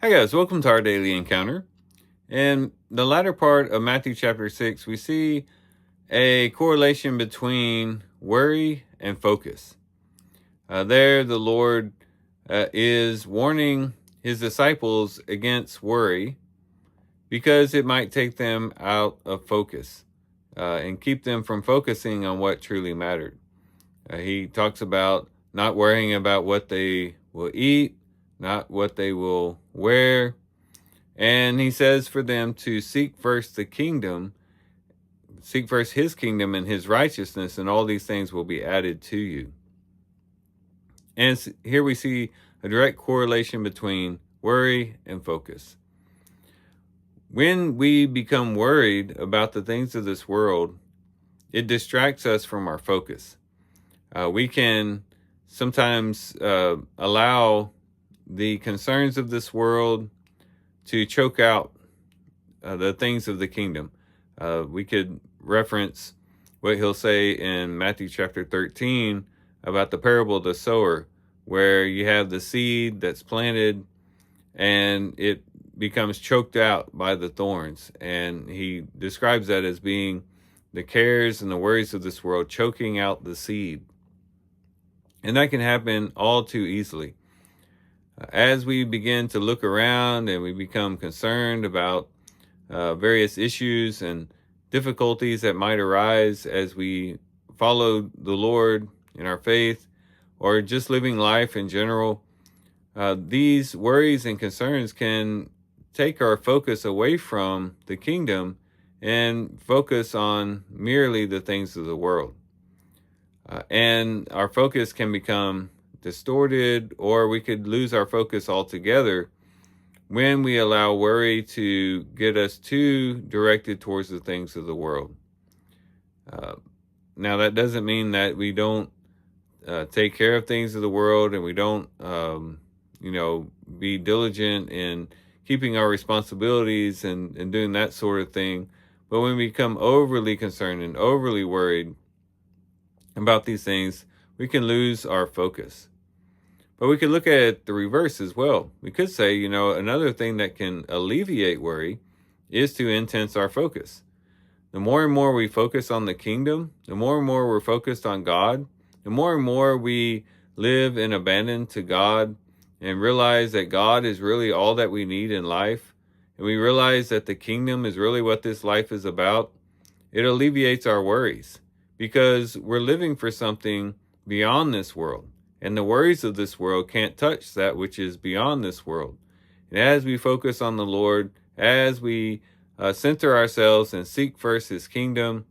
Hi guys, welcome to our daily encounter. In the latter part of Matthew chapter 6, we see a correlation between worry and focus. There, the Lord is warning his disciples against worry because it might take them out of focus and keep them from focusing on what truly mattered. He talks about not worrying about what they will eat, not what they will wear. And he says for them to seek first his kingdom and his righteousness, and all these things will be added to you. And here we see a direct correlation between worry and focus. When we become worried about the things of this world, it distracts us from our focus. We can sometimes allow the concerns of this world to choke out the things of the kingdom. We could reference what he'll say in Matthew chapter 13 about the parable of the sower, where you have the seed that's planted and it becomes choked out by the thorns. And he describes that as being the cares and the worries of this world choking out the seed. And that can happen all too easily. As we begin to look around and we become concerned about various issues and difficulties that might arise as we follow the Lord in our faith or just living life in general, these worries and concerns can take our focus away from the kingdom and focus on merely the things of the world. And our focus can become distorted, or we could lose our focus altogether when we allow worry to get us too directed towards the things of the world. Now, that doesn't mean that we don't take care of things of the world and we don't, be diligent in keeping our responsibilities and doing that sort of thing. But when we become overly concerned and overly worried about these things, we can lose our focus. But we could look at the reverse as well. We could say, another thing that can alleviate worry is to intense our focus. The more and more we focus on the kingdom, the more and more we're focused on God, the more and more we live in abandon to God and realize that God is really all that we need in life, and we realize that the kingdom is really what this life is about, it alleviates our worries because we're living for something beyond this world. And the worries of this world can't touch that which is beyond this world. And as we focus on the Lord, as we center ourselves and seek first his kingdom,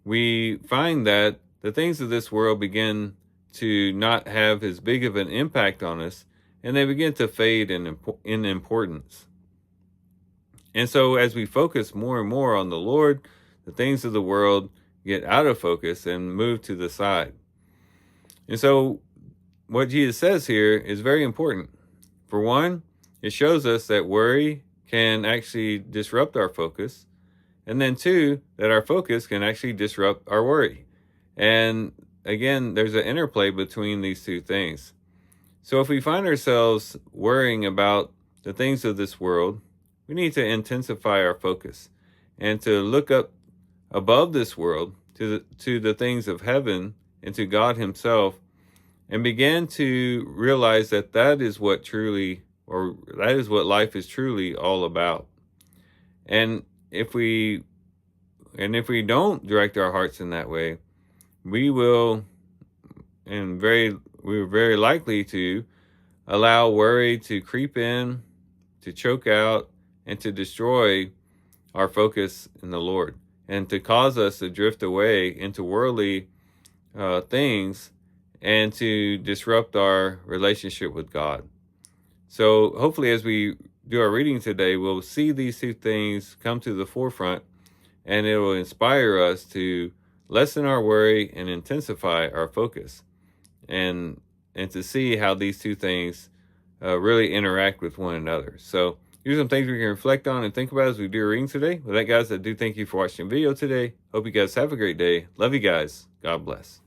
we find that the things of this world begin to not have as big of an impact on us, and they begin to fade in importance. And so as we focus more and more on the Lord, the things of the world get out of focus and move to the side. And so what Jesus says here is very important. For one, it shows us that worry can actually disrupt our focus. And then two, that our focus can actually disrupt our worry. And again, there's an interplay between these two things. So if we find ourselves worrying about the things of this world, we need to intensify our focus and to look up above this world to the things of heaven and to God himself, and begin to realize that is what life is truly all about. And if we don't direct our hearts in that way, we're very likely to allow worry to creep in, to choke out, and to destroy our focus in the Lord, and to cause us to drift away into worldly things and to disrupt our relationship with God. So hopefully as we do our reading today, we'll see these two things come to the forefront, and it will inspire us to lessen our worry and intensify our focus, and to see how these two things really interact with one another. So here's some things we can reflect on and think about as we do our reading today. With that, guys, I do thank you for watching the video today. Hope you guys have a great day. Love you guys. God bless.